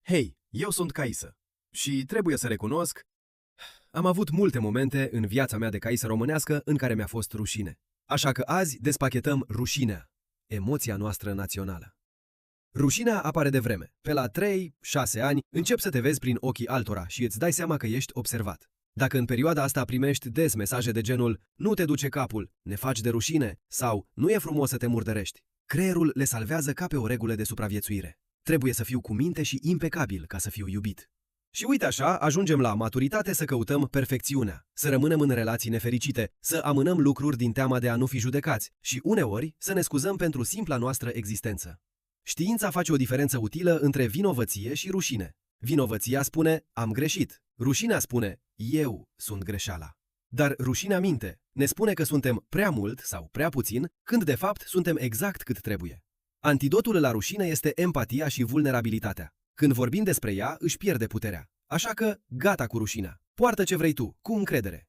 Hei, eu sunt Caisă și trebuie să recunosc, am avut multe momente în viața mea de Caisă românească în care mi-a fost rușine. Așa că azi despachetăm rușinea, emoția noastră națională. Rușinea apare de vreme. Pe la 3-6 ani începi să te vezi prin ochii altora și îți dai seama că ești observat. Dacă în perioada asta primești des mesaje de genul "nu te duce capul, ne faci de rușine" sau "nu e frumos să te murdărești", creierul le salvează ca pe o regulă de supraviețuire. Trebuie să fiu cu minte și impecabil ca să fiu iubit. Și uite așa, ajungem la maturitate să căutăm perfecțiunea, să rămânem în relații nefericite, să amânăm lucruri din teama de a nu fi judecați și uneori să ne scuzăm pentru simpla noastră existență. Știința face o diferență utilă între vinovăție și rușine. Vinovăția spune "am greșit", rușinea spune "eu sunt greșeala". Dar rușinea minte, ne spune că suntem prea mult sau prea puțin, când de fapt suntem exact cât trebuie. Antidotul la rușine este empatia și vulnerabilitatea. Când vorbim despre ea, își pierde puterea. Așa că, gata cu rușinea. Poartă ce vrei tu, cu încredere.